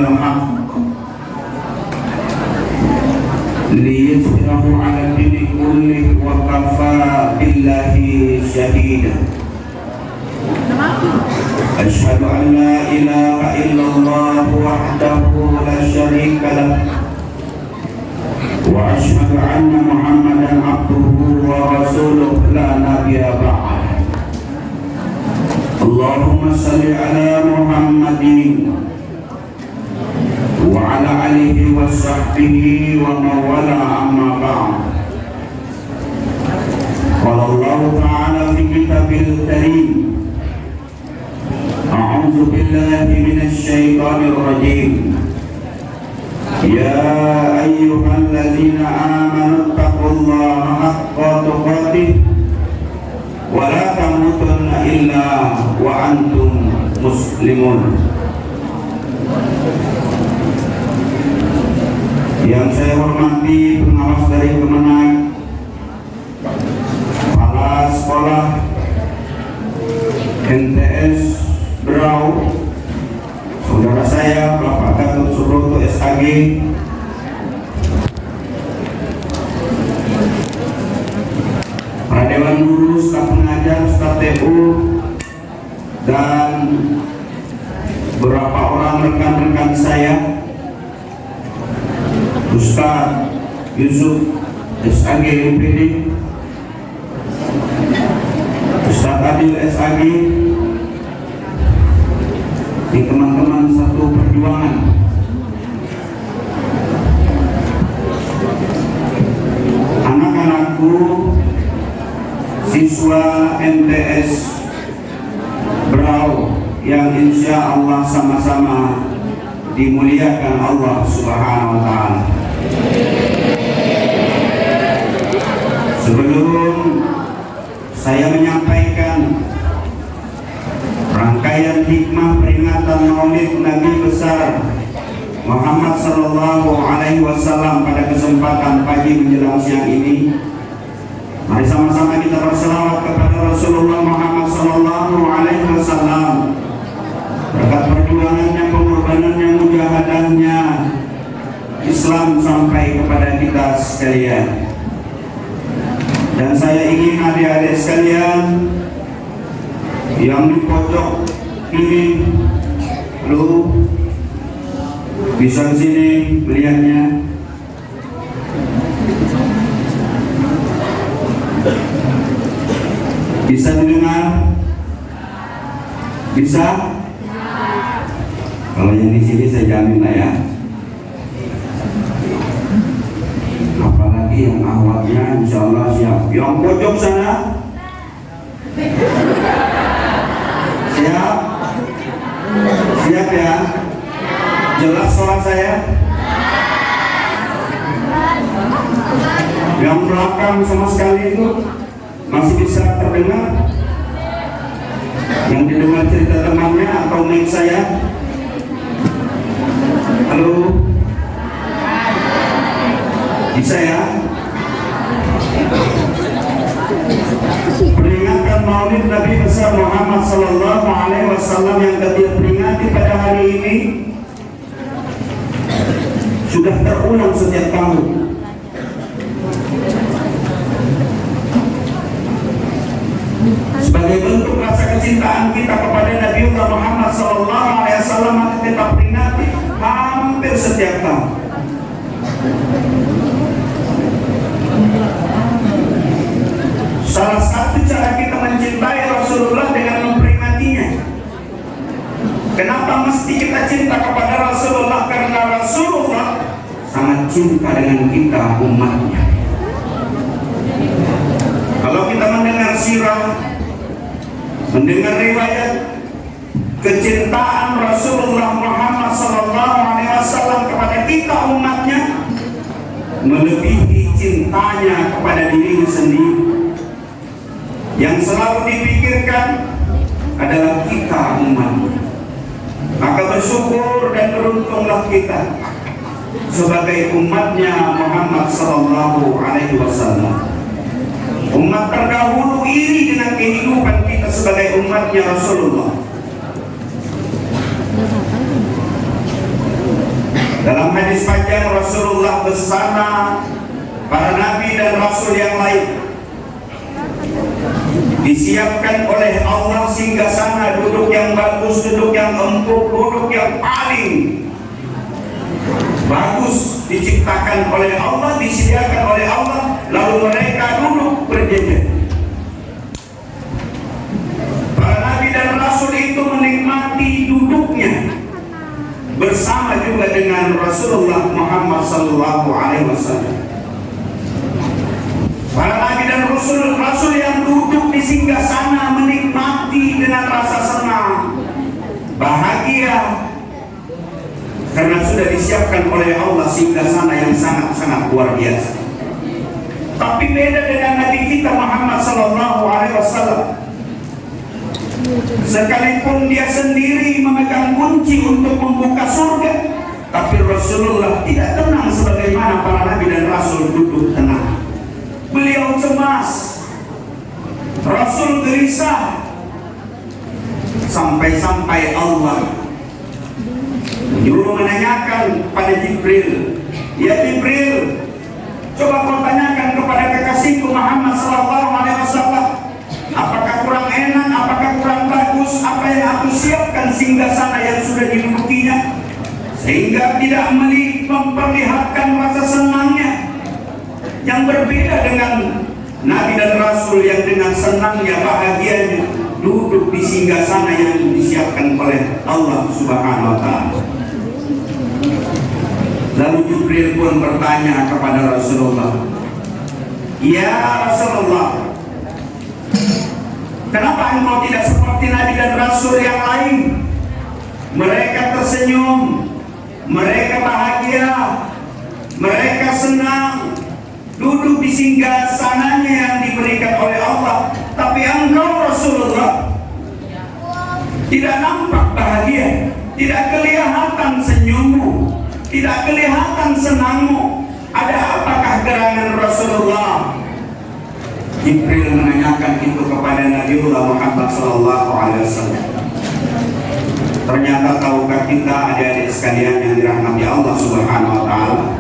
الحق ليظهره على الدين كله وكفى بالله شهيدا. أشهد أن لا إله إلا الله وحده لا شريك له وأشهد أن محمدا عبده ورسوله لا نبي بعده. اللهم صل على محمد وعلى آله وصحبه ومن والاه أما بعد. قال الله تعالى في كتابه الكريم: أعوذ بالله من الشيطان الرجيم. يا أيها الذين آمنوا اتقوا الله حق تقاته ولا تموتن إلا وأنتم مسلمون. Yang saya hormati pengawas dari Kemenag, kepala sekolah MTS Berau, saudara saya Bapak Gatot Subroto SAG, para dewan guru, staf pengajar, staf TU, dan beberapa orang rekan-rekan saya, Ustaz Yusuf SAG UPD, Ustaz Adil SAG, di teman-teman satu perjuangan, anak-anakku, siswa MTS Berau yang insya Allah sama-sama dimuliakan Allah Subhanahu wa Ta'ala. Sebelum saya menyampaikan rangkaian hikmah peringatan Maulid Nabi besar Muhammad Sallallahu Alaihi Wasallam pada kesempatan pagi menjelang siang ini, mari sama-sama kita berselawat kepada Rasulullah Muhammad Sallallahu Alaihi Wasallam. Berkat perjuangannya, pengorbanannya, mujahadahnya, Islam sampai kepada kita sekalian. Dan saya ingin adik-adik sekalian yang di pojok kiri, lu bisa di sini melihatnya. Bisa didengar? Bisa? Kalau yang di sini saya jamin lah ya. Apalagi yang awalnya insya Allah siap. Yang pojok sana siap? Siap ya? Jelas suara saya? Yang belakang sama sekali itu masih bisa terdengar? Yang didengar cerita temannya atau mic saya? Halo? Bisa ya? Peringatan Maulid Nabi besar Muhammad Sallallahu Alaihi Wasallam yang kita peringati pada hari ini sudah terulang setiap tahun. Sebagai bentuk rasa kecintaan kita kepada Nabi Muhammad Sallallahu Alaihi Wasallam, kita peringati hampir setiap tahun. Salah satu cara kita mencintai Rasulullah dengan memperingatinya. Kenapa mesti kita cinta kepada Rasulullah? Karena Rasulullah sangat cinta dengan kita, umatnya. Kalau kita mendengar sirah, mendengar riwayat kecintaan Rasulullah Muhammad SAW kepada kita, umatnya, melebihi cintanya kepada dirinya sendiri. Yang selalu dipikirkan adalah kita, umatnya. Maka bersyukur dan beruntunglah kita sebagai umatnya Muhammad Sallallahu Alaihi Wasallam, umat terdahulu iri dengan kehidupan kita sebagai umatnya Rasulullah. Hadis panjang Rasulullah bersama para nabi dan rasul yang lain disiapkan oleh Allah singgasana, duduk yang bagus, duduk yang empuk, duduk yang paling bagus diciptakan oleh Allah, disediakan oleh Allah, lalu mereka duduk berjejer. Para nabi dan rasul itu menikmati duduknya bersama juga dengan Rasulullah Muhammad sallallahu alaihi wasallam. Para nabi dan rasul yang duduk di singgasana menikmati dengan rasa senang, bahagia, karena sudah disiapkan oleh Allah singgasana yang sangat-sangat luar biasa. Tapi beda dengan Nabi kita Muhammad sallallahu alaihi wasallam. Sekalipun dia sendiri memegang kunci untuk membuka surga, tapi Rasulullah tidak tenang sebagaimana para nabi dan rasul duduk tenang. Beliau cemas, Rasul gelisah, sampai-sampai Allah menyuruh menanyakan pada Jibril, ya Jibril, coba kau tanyakan kepada kekasihku Muhammad sallallahu alaihi wasallam, apakah kurang enak, apakah kurang bagus apa yang aku siapkan singgasana yang sudah didudukinya, sehingga tidak memperlihatkan rasa senangnya yang berbeda dengan nabi dan rasul yang dengan senangnya, bahagianya duduk di singgasana yang disiapkan oleh Allah Subhanahu wa taala. Lalu Jibril pun bertanya kepada Rasulullah, "Ya Rasulullah, kenapa engkau tidak seperti nabi dan rasul yang lain? Mereka tersenyum, mereka bahagia, mereka senang, duduk di singgasananya yang diberikan oleh Allah. Tapi engkau Rasulullah tidak nampak bahagia, tidak kelihatan senyummu, tidak kelihatan senangmu. Ada apakah gerangan Rasulullah?" Jibril menanyakan itu kepada Nabiullah Muhammad SAW. Ternyata tahukah kita adik-adik sekalian yang dirahmati Allah Subhanahu wa taala,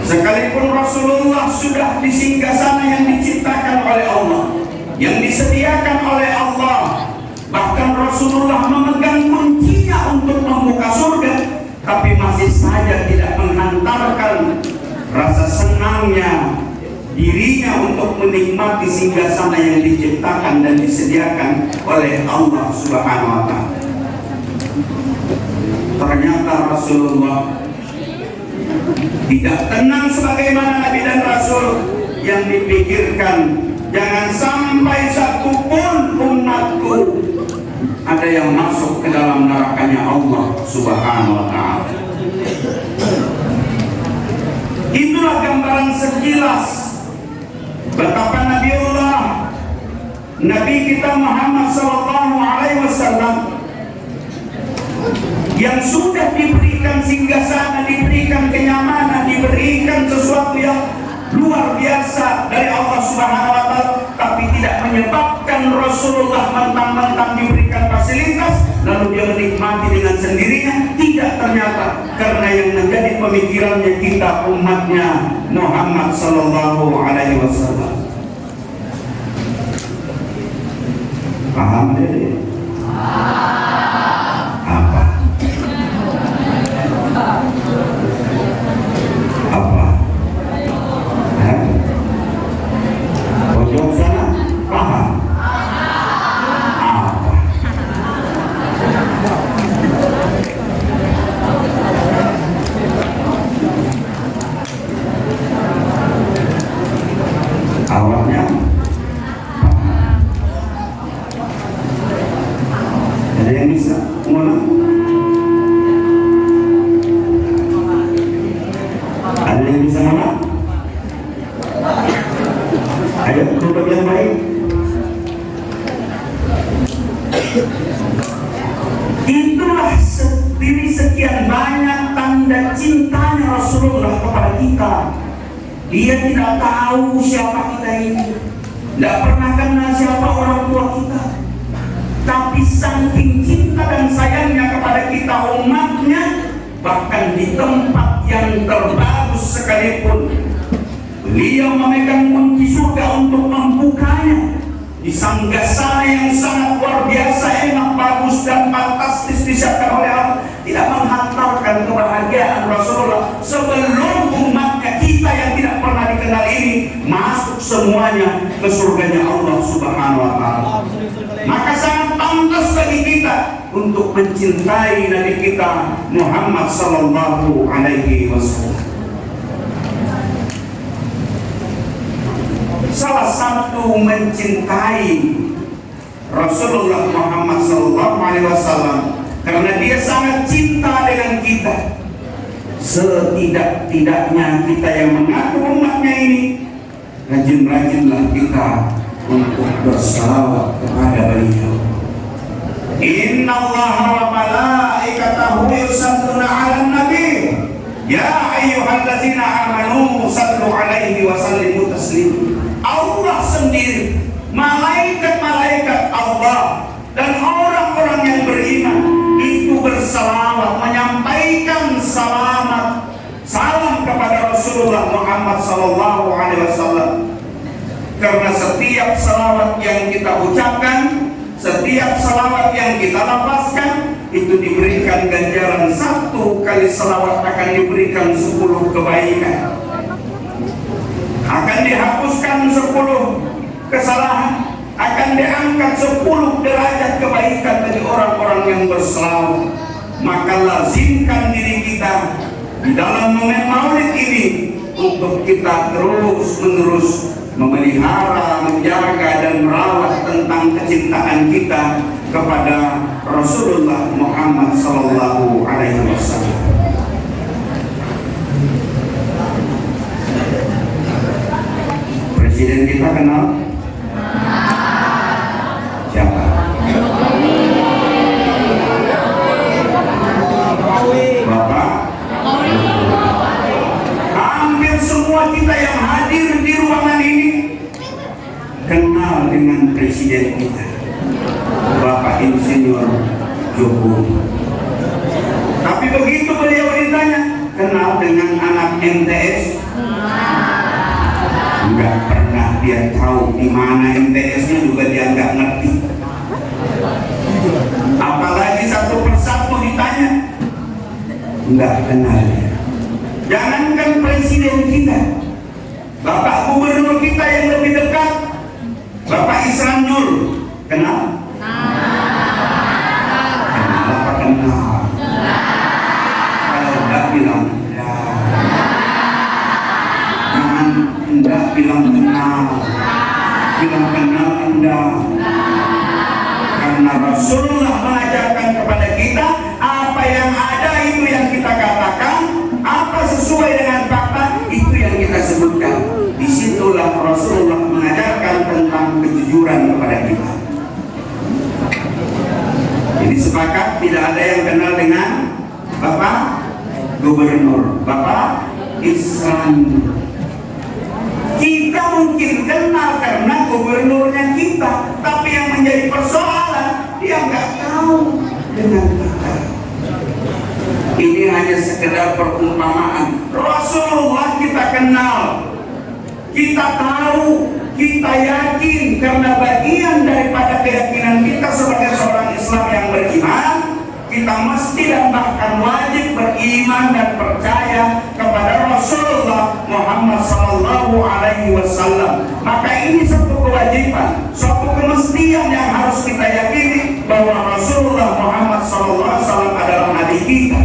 sekalipun Rasulullah sudah di singgasana yang diciptakan oleh Allah, yang disediakan oleh Allah, bahkan Rasulullah memegang kuncinya untuk membuka surga, tapi masih saja tidak menghantarkan rasa senangnya dirinya untuk menikmati singgasana yang diciptakan dan disediakan oleh Allah Subhanahu wa taala. Ternyata Rasulullah tidak tenang sebagaimana nabi dan rasul yang dipikirkan. Jangan sampai satupun umatku ada yang masuk ke dalam nerakanya Allah Subhanahu wa taala. Itulah gambaran sekilas betapa Nabi kita Muhammad sallallahu alaihi wasallam yang sudah diberikan singgasana, diberikan kenyamanan, diberikan sesuatu yang luar biasa dari Allah Subhanahu wa taala, tapi tidak menyebabkan Rasulullah mentang-mentang diberikan fasilitas lalu dia menikmati dengan sendirinya. Tidak, ternyata karena yang menjadi pemikirannya kita umatnya Muhammad sallallahu alaihi wasallam. Paham deh? Apa? Apa? Pojok sana, paham? Apa? Awalnya ada yang bisa ngulang? Ada yang bisa ngulang? Ayo, tutup yang baik. Itulah dari sekian banyak tanda cintanya Rasulullah kepada kita. Dia tidak tahu siapa kita ini, tidak pernah kenal siapa orang tua kita, tapi saking cinta dan sayangnya kepada kita umatnya, bahkan di tempat yang terbagus sekalipun, beliau memegang kunci surga untuk membukanya di sanggasana yang sangat luar biasa, enak, bagus dan fantastis disiapkan oleh Allah, tidak menghantarkan kebahagiaan Rasulullah sebelum umatnya kita yang tidak pernah dikenal ini masuk semuanya ke surganya Allah Subhanahu wa Ta'ala. Maka sangat pantas bagi kita untuk mencintai Nabi kita Muhammad sallallahu alaihi wasallam. Salah satu mencintai Rasulullah Muhammad sallallahu alaihi wasallam karena dia sangat cinta dengan kita. Setidak-tidaknya kita yang mengaku umatnya ini, rajin-rajinlah kita untuk bersalawat kepada beliau. Inna Allah wa malaikatahu yusalluna 'alan nabi ya ayyuhallazina amanu sallu 'alaihi wa sallimu taslima. Allah sendiri, malaikat-malaikat Allah dan orang-orang yang beriman itu bersalawat, menyampaikan salam kepada Rasulullah Muhammad sallallahu alaihi wasallam. Karena setiap salawat yang kita ucapkan, setiap salawat yang kita lafazkan itu diberikan ganjaran 1 kali salawat akan diberikan 10 kebaikan. Akan dihapuskan 10 kesalahan, akan diangkat 10 derajat kebaikan dari orang-orang yang berselawat. Maka lazimkan diri kita di dalam momen maulid ini untuk kita terus-menerus memelihara, menjaga dan merawat tentang kecintaan kita kepada Rasulullah Muhammad sallallahu alaihi wasallam. Presiden kita kenal? Siapa? Bapak? Hampir semua kita yang hadir di ruangan ini kenal dengan presiden kita, Bapak Insinyur Jokowi. Tapi begitu beliau ditanya, kenal dengan anak MTS? Enggak pernah dia tahu di mana MTS-nya, juga dia enggak ngerti. Apalagi satu persatu ditanya, enggak kenal dia. Jangankan presiden kita, Bapak Gubernur kita yang lebih dekat, Bapak Isran Nur, kenal? Kenal apa kenal? Kalau enggak bilang jangan enggak bilang kenal, bilang kenal enggak. Karena Rasulullah mengajarkan kepada kita, apa yang ada itu yang kita katakan, apa sesuai dengan fakta itu yang kita sebutkan. Disitulah Rasulullah mengajarkan tentang kejujuran kepada kita. Jadi sepakat tidak ada yang kenal dengan Bapak Gubernur, Bapak Isran. Kita mungkin kenal karena gubernurnya kita, tapi yang menjadi persoalan dia nggak tahu dengan kita. Ini hanya sekedar perumpamaan. Rasulullah kita kenal, kita tahu, kita yakin, karena bagian daripada keyakinan kita sebagai seorang Islam yang beriman, kita mesti dan bahkan wajib beriman dan percaya kepada Rasulullah Muhammad sallallahu alaihi wasallam. Maka ini satu kewajiban, suatu kemestian yang harus kita yakini bahwa Rasulullah Muhammad sallallahu alaihi wasallam adalah nabi kita.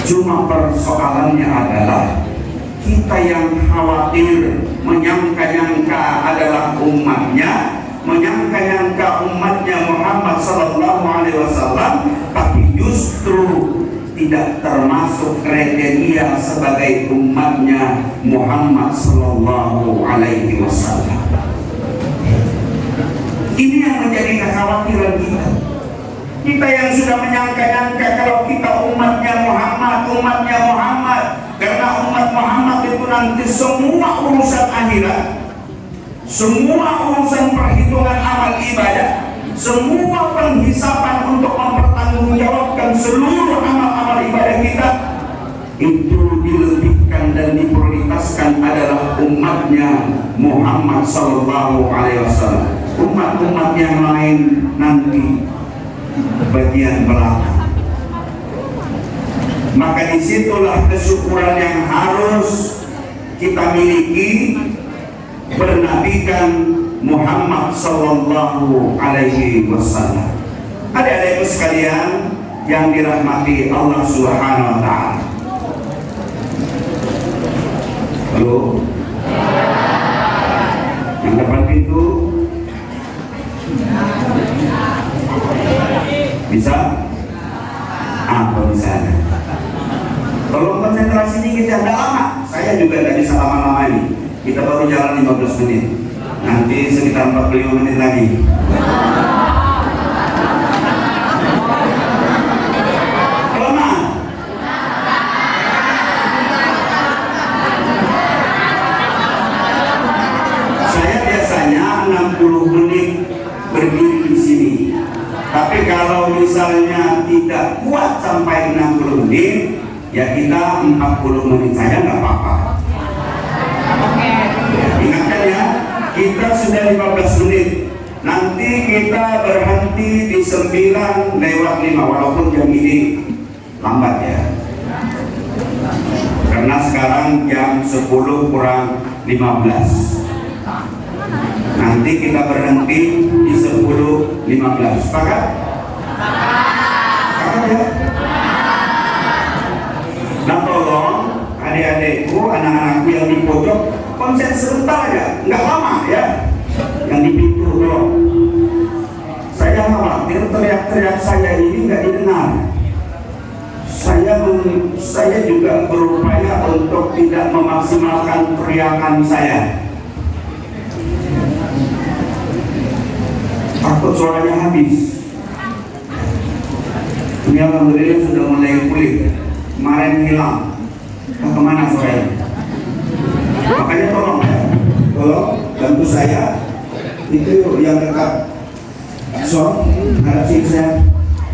Cuma persoalannya adalah kita yang khawatir, menyangka-nyangka adalah umatnya, menyangka-nyangka umatnya Muhammad sallallahu alaihi wasallam, tapi justru tidak termasuk kriteria sebagai umatnya Muhammad sallallahu alaihi wasallam. Ini yang menjadi kekhawatiran kita. Kita yang sudah menyangka-nyangka kalau kita umatnya Muhammad, karena umat Muhammad itu nanti semua urusan akhirat, semua urusan perhitungan amal ibadah, semua penghisapan untuk mempertanggungjawabkan seluruh amal-amal ibadah kita itu dilebihkan dan diprioritaskan adalah umatnya Muhammad Sallallahu Alaihi Wasallam. Umat-umat yang lain nanti bagian belakang. Maka disitulah kesyukuran yang harus kita miliki, bernabikan Muhammad Sallallahu Alaihi Wasallam. Adik-adikku sekalian yang dirahmati Allah Subhanahu Wa Taala. Halo, yang depan pintu bisa? Apa bisa? Tolong konsentrasi dikit ya, tidak lama. Saya juga tidak bisa lama-lama ini. Kita baru jalan 15 menit. Nanti sekitar 45 menit lagi. Saya biasanya 60 menit berdiri di sini. Tapi kalau misalnya tidak kuat sampai 60 menit, ya kita 40 menit saja nggak apa-apa. Ya, ingatkan ya, kita sudah 15 menit. Nanti kita berhenti di 9:05, walaupun jam ini lambat ya. Karena sekarang jam 10:15. Nanti kita berhenti di 10:15. Sepakat? Sepakat ya? Nah tolong adik-adikku, anak-anakku yang di pojok konsen sebentar aja, nggak lama ya. Yang di pintu dong. Saya khawatir teriak-teriak saya ini nggak didengar. Saya juga berupaya untuk tidak memaksimalkan teriakan saya. Takut suaranya habis. Ini alhamdulillah sudah mulai pulih. Kemarin hilang. Kemana suaranya? Makanya tolong ya, tolong bantu saya. Itu yang dekat. So, hadap sini saya.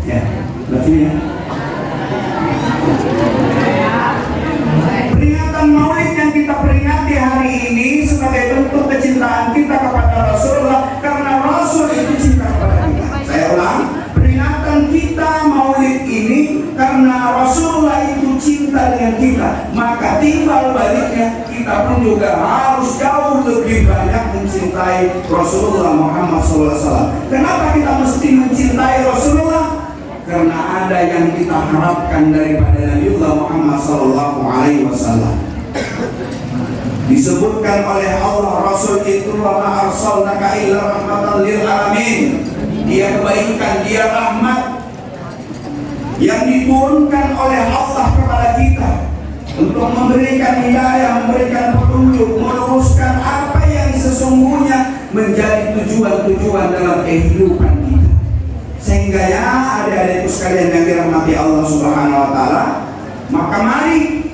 Ya, hadap sini ya. Peringatan Maulid yang kita peringati hari ini sebagai bentuk kecintaan kita kepada Rasulullah, karena Rasul itu cinta kepada kita. Saya ulang, peringatan kita Maulid ini karena Rasulullah itu cinta dengan kita. Maka timbal baliknya kita pun juga harus jauh lebih banyak mencintai Rasulullah Muhammad SAW. Kenapa kita mesti mencintai Rasulullah? Karena ada yang kita harapkan daripada Nabiullah Muhammad Sallallahu Alaihi Wasallam. Disebutkan oleh Allah, Rasul itu wa ma arsalnaka illa rahmatan lil alamin. Dia kebaikan, dia rahmat yang diturunkan oleh Allah kepada kita untuk memberikan hidayah, memberikan petunjuk, meluruskan apa yang sesungguhnya menjadi tujuan-tujuan dalam kehidupan kita. Sehingga ya adik-adikku sekalian yang dirahmati Allah Subhanahu Wa Taala, maka mari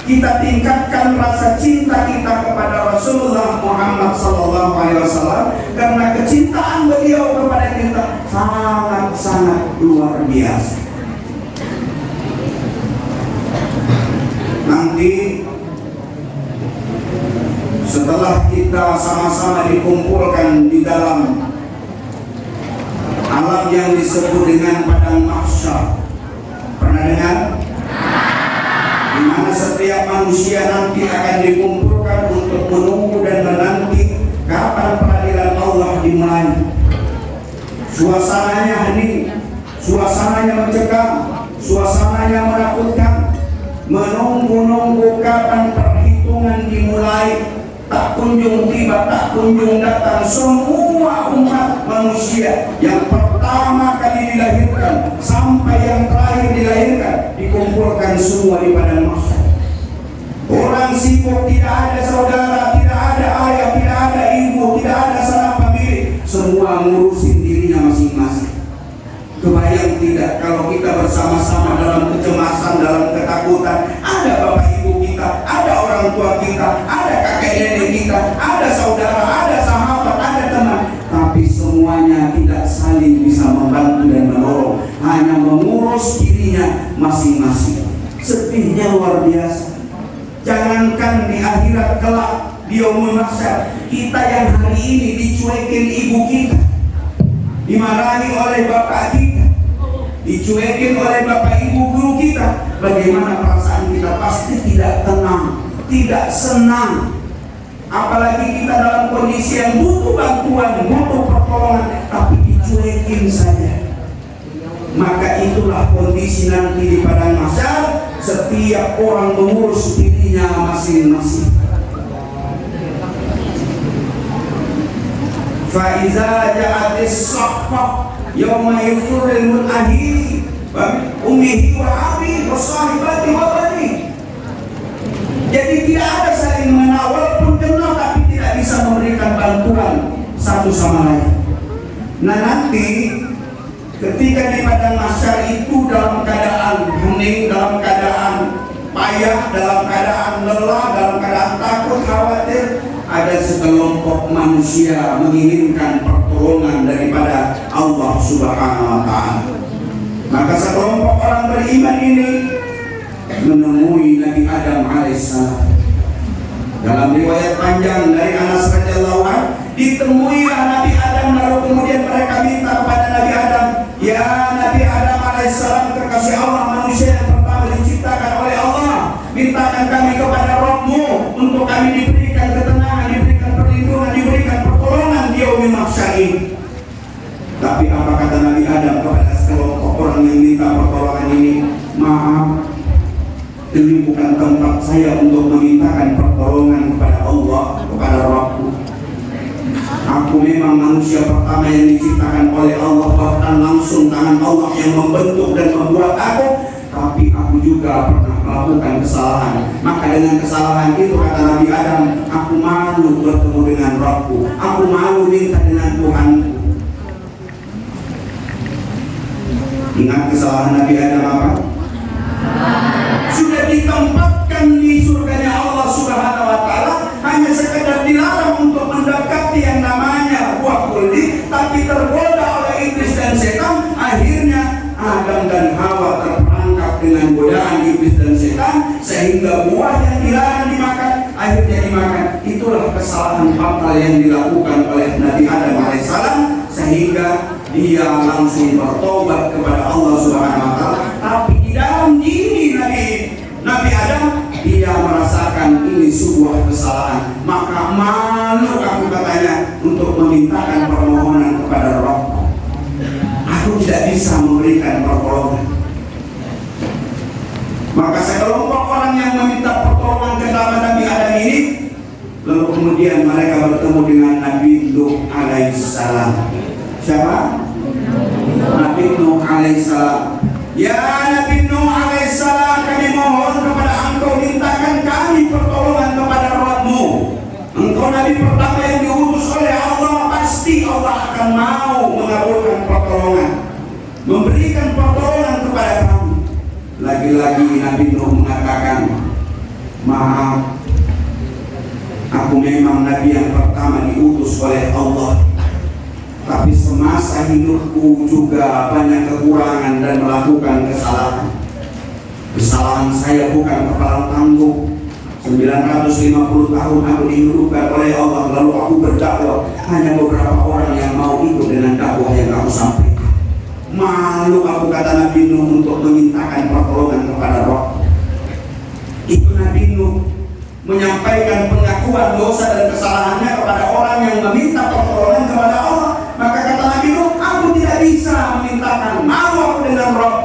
kita tingkatkan rasa cinta kita kepada Rasulullah Muhammad Sallallahu Alaihi Wasallam, karena kecintaan beliau kepada kita sangat-sangat luar biasa. Nanti setelah kita sama-sama dikumpulkan di dalam alam yang disebut dengan padang mahsyar. Pernah dengar? Di mana setiap manusia nanti akan dikumpulkan untuk menunggu dan menanti kapan peradilan Allah dimulai. Suasananya hening, suasananya mencekam, suasananya menakutkan. Menunggu-nunggu kapan perhitungan dimulai. Tak kunjung tiba, tak kunjung datang. Semua umat manusia yang pertama kali dilahirkan sampai yang terakhir dilahirkan dikumpulkan semua di padang mahsyar. Orang sibuk, tidak ada saudara, tidak ada ayah, tidak ada ibu, tidak ada sanak famili. Semua ngurusin dirinya masing-masing. Kebayang tidak kalau kita bersama-sama dalam kecemasan, dalam ketakutan. Ada bapak ibu kita, ada orang tua kita, ada kakek nenek kita, ada saudara, ada sahabat, ada teman. Tapi semuanya tidak saling bisa membantu dan menolong. Hanya mengurus masing-masing. Sedihnya luar biasa. Jangankan di akhirat kelak di yaumul mahsyar, kita yang hari ini dicuekin ibu kita, dimarahi oleh bapak kita, dicuekin oleh bapak ibu guru kita, bagaimana perasaan kita? Pasti tidak tenang, tidak senang. Apalagi kita dalam kondisi yang butuh bantuan, butuh pertolongan, tapi dicuekin saja. Maka itulah kondisi nanti di padang mahsyar. Setiap orang mengurus dirinya masing-masing. Fa iza ja'atis sakhah yauma yafirul ahli wa ummihi wa abi wa sahibati wa bani. Jadi tidak ada saling mengenal, walaupun kenal tapi tidak bisa memberikan bantuan satu sama lain. Nah nanti ketika di padang mahsyar itu dalam keadaan hening, dalam keadaan payah, dalam keadaan lelah, dalam keadaan takut, khawatir, ada sekelompok manusia menginginkan pertolongan daripada Allah Subhanahu wa Ta'ala. Maka sekelompok orang beriman ini menemui Nabi Adam alaihissalam. Dalam riwayat panjang dari Anas radhiyallahu anhu, ditemuilah Nabi Adam, lalu kemudian mereka minta kepada Nabi Adam, ya Nabi Adam alaihissalam, kekasih Allah, manusia yang pertama diciptakan oleh Allah, mintakan kami kepada Rabb-Mu untuk kami diberikan ketenangan, diberikan perlindungan, diberikan pertolongan di yaumul mahsyar ini. Tapi apa kata Nabi Adam kepada sekelompok orang yang minta pertolongan ini? Maaf, ini bukan tempat saya untuk memintakan pertolongan kepada Allah, kepada Rabb-Ku. Aku memang manusia pertama yang diciptakan oleh Allah, bahkan langsung tangan Allah yang membentuk dan membuat aku. Tapi aku juga pernah melakukan kesalahan. Maka dengan kesalahan itu, kata Nabi Adam, aku malu bertemu dengan Rabb-Ku. Aku malu minta dengan Tuhanku. Ingat kesalahan Nabi Adam apa? Sudah ditempatkan di surganya Allah Subhanahu wa Ta'ala, hanya sekedar dilarang untuk mendekati yang namanya buah kuldi, tapi tergoda oleh iblis dan setan. Akhirnya Adam dan Hawa terperangkap dengan godaan iblis dan setan, sehingga buah yang dilarang dimakan akhirnya dimakan. Itulah kesalahan fatal yang dilakukan oleh Nabi Adam alaihissalam, sehingga dia langsung bertobat kepada Allah Subhanahu wa Ta'ala. Tapi di dalam diri Nabi Adam, dia merasakan ini sebuah kesalahan. Maka malu aku, katanya, untuk memintakan permohonan kepada Rabb. Aku tidak bisa memberikan pertolongan. Maka sekelompok orang yang meminta pertolongan kepada Nabi Adam ini, lalu kemudian mereka bertemu dengan Nabi Nuh alaihissalam. Siapa? Nabi Nuh alaihissalam. Ya Nabi Nuh alaihissalam, kami mohon kepada engkau, mintakan kami pertolongan kepada Rabb-Mu. Engkau Nabi pertama yang diutus oleh Allah, pasti Allah akan mau mengabulkan pertolongan, memberikan pertolongan kepada kami. Lagi-lagi Nabi Nuh mengatakan, maaf, aku memang Nabi yang pertama diutus oleh Allah, tapi semasa hidupku juga banyak kekurangan dan melakukan kesalahan. Kesalahan saya bukan kepala tanggung. 950 tahun aku dihidupkan oleh Allah, lalu aku berdakwah, hanya beberapa orang yang mau ikut dengan dakwah yang aku sampaikan. Malu aku, kata Nabi Nuh, untuk memintakan pertolongan kepada Rabb. Itu Nabi Nuh menyampaikan pengakuan dosa dan kesalahannya kepada orang yang meminta pertolongan kepada Allah. Maka kata Nabi Nuh, aku tidak bisa memintakan, malu aku dengan Rabb.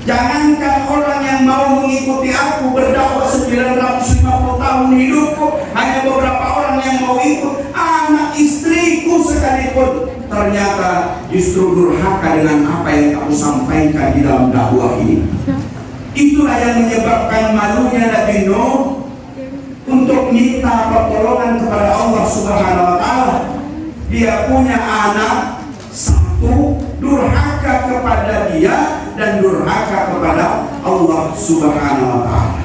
Jangankan orang yang mau mengikuti aku berdakwah 950 tahun hidupku, hanya beberapa orang yang mau ikut, anak istriku sekalipun, ternyata justru durhaka dengan apa yang aku sampaikan di dalam dakwah ini. Itulah yang menyebabkan malunya Nabi Nuh untuk minta pertolongan kepada Allah Subhanahu wa Ta'ala. Dia punya anak satu, durhaka kepada dia dan durhaka kepada Allah Subhanahu wa Ta'ala.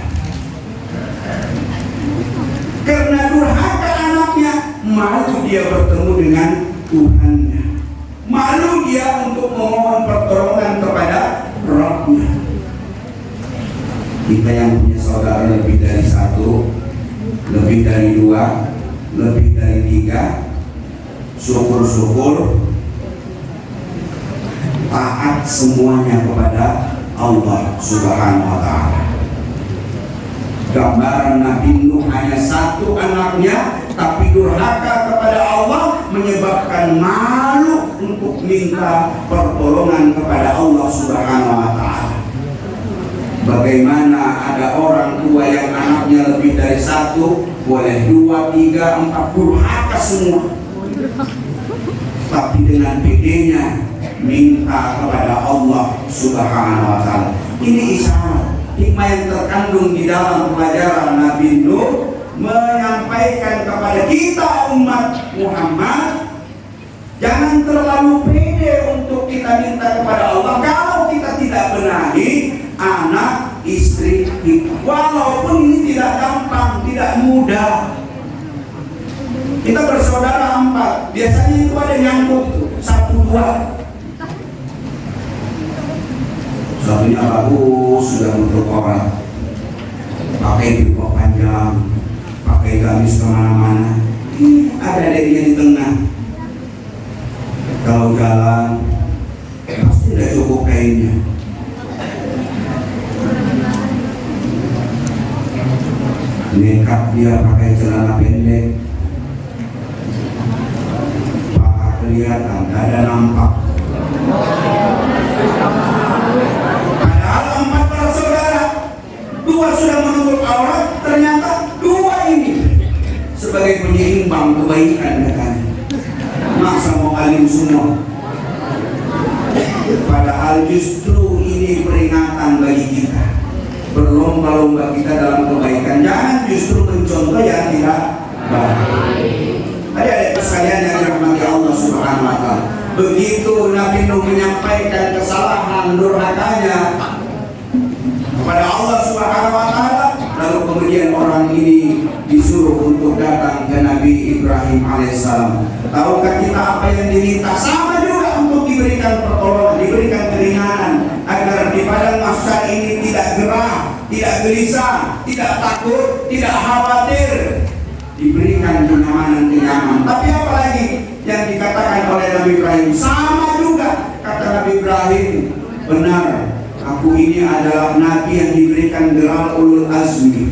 Karena durhaka anaknya, malu dia bertemu dengan Tuhannya, malu dia untuk memohon pertolongan kepada Rabb-Nya. Kita yang punya saudara lebih dari satu, lebih dari dua, lebih dari tiga, syukur-syukur taat semuanya kepada Allah Subhanahu wa Ta'ala. Gambaran Nabi Nuh hanya satu anaknya, tapi durhaka kepada Allah menyebabkan malu untuk minta pertolongan kepada Allah Subhanahu wa Ta'ala. Bagaimana ada orang tua yang anaknya lebih dari satu, boleh dua, tiga, empat, durhaka semua, tapi dengan pedenya minta kepada Allah Subhanahu wa Ta'ala. Ini isyarat hikmah yang terkandung di dalam pelajaran Nabi Nuh, menyampaikan kepada kita umat Muhammad, jangan terlalu pede untuk kita minta kepada Allah kalau kita tidak benahi anak istri kita. Walaupun ini tidak gampang, tidak mudah. Kita bersaudara 4, biasanya itu ada nyangkut 1, 2. Satunya bagus, sudah untuk orang, pakai jubah panjang, pakai gamis kemana-mana. Ada adiknya di tengah. Kalau jalan pasti tidak cukup kainnya. Nekat dia pakai celana pendek, paha kelihatan, dada nampak. Padahal 4 bersaudara, 2 sudah menutup aurat, ternyata 2 ini sebagai penyeimbang kebaikan katanya. Masa mau alim semua? Padahal justru ini peringatan bagi kita, berlomba-lomba kita dalam kebaikan. Jangan justru mencontoh yang tidak baik. Adik-adik sekalian yang dirahmati Allah Subhanahu wa Ta'ala, begitu Nabi Nuh menyampaikan kesalahan durhakanya kepada Allah Subhanahu wa Ta'ala, lalu kemudian orang ini disuruh untuk datang ke Nabi Ibrahim alaihissalam. Tahukah kita apa yang diminta? Sama juga untuk diberikan pertolongan, diberikan keringanan, agar di padang mahsyar ini tidak gerah, tidak gelisah, tidak takut, tidak khawatir, diberikan kenyamanan. Tapi apalagi yang dikatakan oleh Nabi Ibrahim? Sama juga kata Nabi Ibrahim, benar, aku ini adalah Nabi yang diberikan gelar ulul azmi.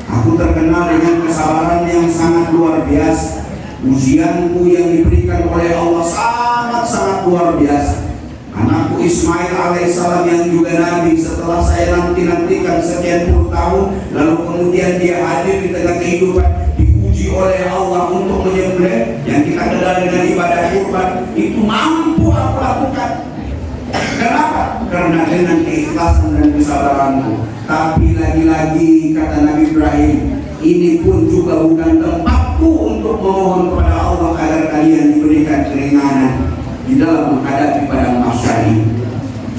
Aku terkenal dengan kesabaran yang sangat luar biasa. Ujianku yang diberikan oleh Allah sangat-sangat luar biasa. Anakku Ismail alaihissalam yang juga Nabi, setelah saya nanti-nantikan sekian puluh tahun, lalu kemudian dia hadir di tengah kehidupan, diuji oleh Allah untuk menyembelih yang kita kenal dengan ibadah kurban, itu mampu aku lakukan. Kenapa? Karena dengan keikhlasan dan kesabaranku. Tapi lagi-lagi kata Nabi Ibrahim, ini pun juga bukan tempatku untuk memohon kepada Allah agar kalian diberikan keringanan di dalam menghadapi padang mahsyar ini.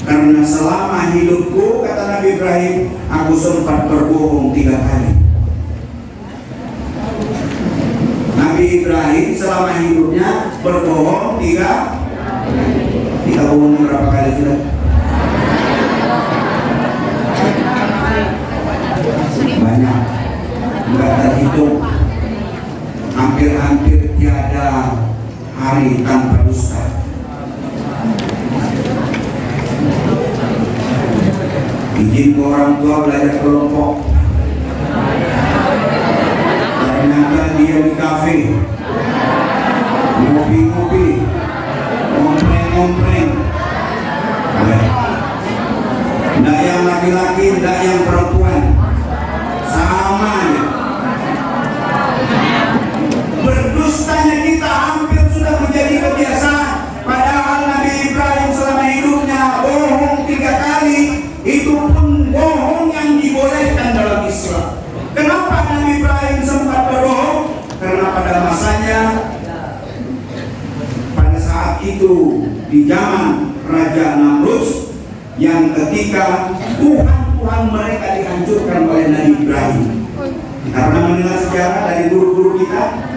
Karena selama hidupku, kata Nabi Ibrahim, aku sempat berbohong 3 kali. Nabi Ibrahim selama hidupnya berbohong 3 kali. Kita bohong berapa kali sudah? Banyak, nggak terhitung. Hampir-hampir tiada hari tanpa dusta. Izin ke orang tua belajar kelompok, ternyata dia di kafe ngopi-ngopi, ngompreng. Nggak yang laki-laki, nggak yang perempuan, sama ya. Berdustanya kita hampir sudah menjadi kebiasaan. Padahal Nabi Ibrahim selama hidupnya bohong 3 kali. Itu pun bohong yang dibolehkan dalam Islam. Kenapa Nabi Ibrahim sempat berbohong? Karena pada masanya, pada saat itu di zaman Raja Namrud, yang ketika Tuhan mereka dihancurkan oleh Nabi Ibrahim. Karena mendengar sejarah dari guru-guru kita,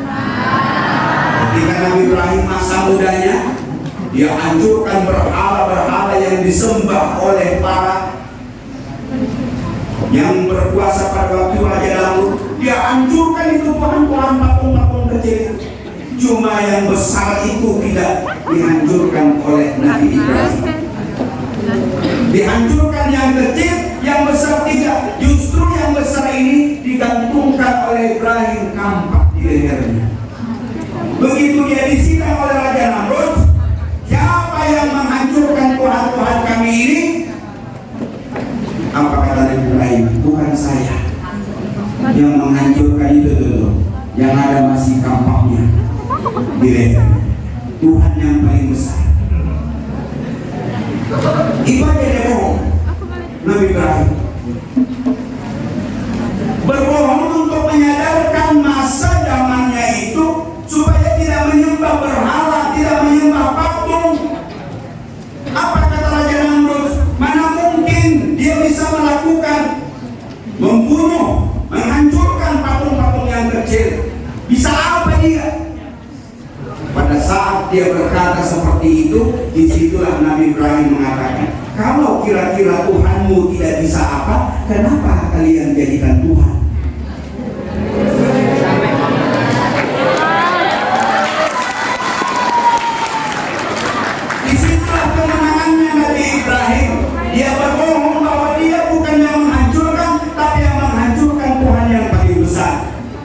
ketika Nabi Ibrahim masa mudanya, dia hancurkan berhala-berhala yang disembah oleh para yang berkuasa pada waktu Raja Daud. Dia hancurkan itu Tuhan-Tuhan patung-patung kecil. Cuma yang besar itu tidak dihancurkan oleh Nabi Ibrahim. Dihancurkan yang kecil, yang besar tidak. Justru yang besar ini digantungkan oleh Ibrahim kampak di lehernya. Begitu dia disidang oleh Raja Namrud, siapa yang menghancurkan Tuhan-Tuhan kami ini? Apa kata Nabi Ibrahim? Bukan saya. Yang menghancurkan itu tuh, yang ada masih kampaknya di lehernya. Tuhan yang paling besar. Itu aja dia bohong. Nabi Ibrahim berbohong untuk menyadarkan masa zamannya itu supaya tidak menyembah berhala, tidak menyembah patung. Apa kata Raja Namrud? Mana mungkin dia bisa melakukan membunuh, menghancurkan patung-patung yang kecil? Bisa apa dia? Pada saat dia berkata seperti itu, disitulah Nabi Ibrahim mengatakan, kalau kira-kira Tuhanmu tidak bisa apa, kenapa kalian jadikan Tuhan? Disitulah kemenangannya Nabi Ibrahim. Dia berbohong bahwa dia bukan yang menghancurkan, tapi yang menghancurkan Tuhan yang paling besar.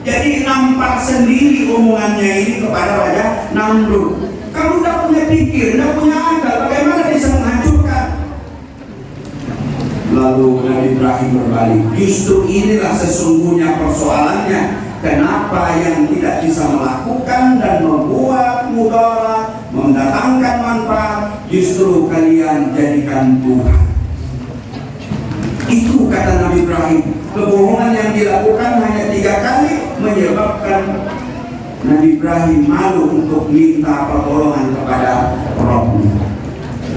Jadi nampak sendiri omongannya ini kepada Raja Namrud. Kamu tidak punya pikir, tidak punya akal, bagaimana bisa menghancurkan? Lalu Nabi Ibrahim berbalik. Justru inilah sesungguhnya persoalannya. Kenapa yang tidak bisa melakukan dan membuat mudarat, mendatangkan manfaat, justru kalian jadikan Tuhan. Itu kata Nabi Ibrahim. Kebohongan yang dilakukan hanya 3 kali menyebabkan Nabi Ibrahim malu untuk minta pertolongan kepada Rabbnya.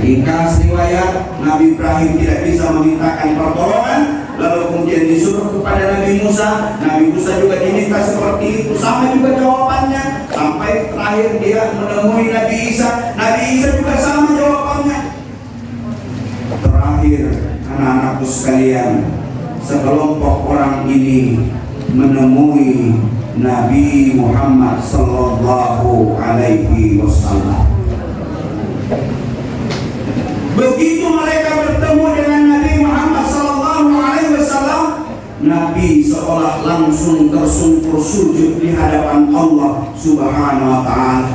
Ringkas riwayat, Nabi Ibrahim tidak bisa memintakan pertolongan, lalu kemudian disuruh kepada Nabi Musa. Nabi Musa juga diminta seperti itu, sama juga jawabannya. Sampai terakhir dia menemui Nabi Isa. Nabi Isa juga sama jawabannya. Terakhir, anak-anakku sekalian, sekelompok orang ini menemui Nabi Muhammad sallallahu alaihi wasallam. Begitu mereka bertemu dengan Nabi Muhammad sallallahu alaihi wasallam, Nabi seolah langsung tersungkur sujud di hadapan Allah Subhanahu wa taala.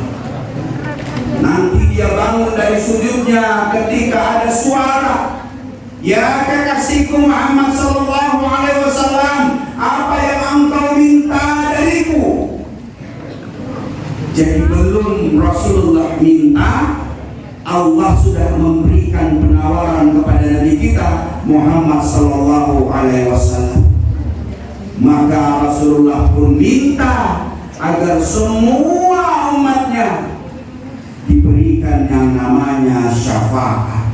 Nanti dia bangun dari sujudnya ketika ada suara, "Ya kekasihku Muhammad sallallahu alaihi wasallam, apa yang engkau minta dariku?" Jadi belum Rasulullah minta, Allah sudah memberikan penawaran kepada Nabi kita Muhammad sallallahu alaihi wasallam. Maka Rasulullah pun minta agar semua umatnya diberikan yang namanya syafaat.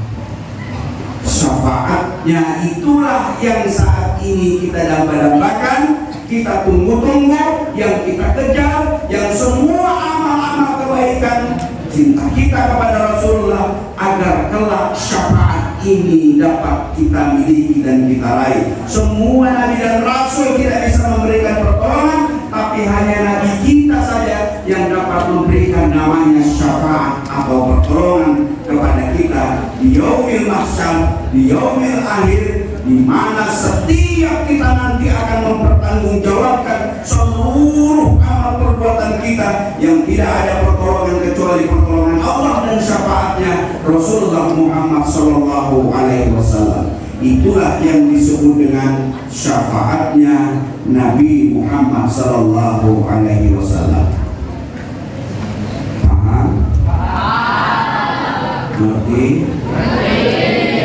Syafaatnya itulah yang saat ini kita dambakan, kita tunggu-tunggu, yang kita kejar, yang semua amal-amal kebaikan, cinta kita kepada Rasulullah agar kelak syafaat ini dapat kita miliki dan kita raih. Semua nabi dan rasul tidak bisa memberikan pertolongan, tapi hanya nabi kita saja yang dapat memberikan namanya syafaat atau pertolongan kepada kita di yaumil mahsyar, di yaumil akhir, di mana setiap kita nanti akan mempertanggungjawabkan seluruh amal perbuatan kita yang tidak ada pertolongan kecuali pertolongan Allah dan syafaatnya Rasulullah Muhammad sallallahu alaihi wasallam. Itulah yang disebut dengan syafaatnya Nabi Muhammad sallallahu alaihi wasallam. Paham? Ngerti?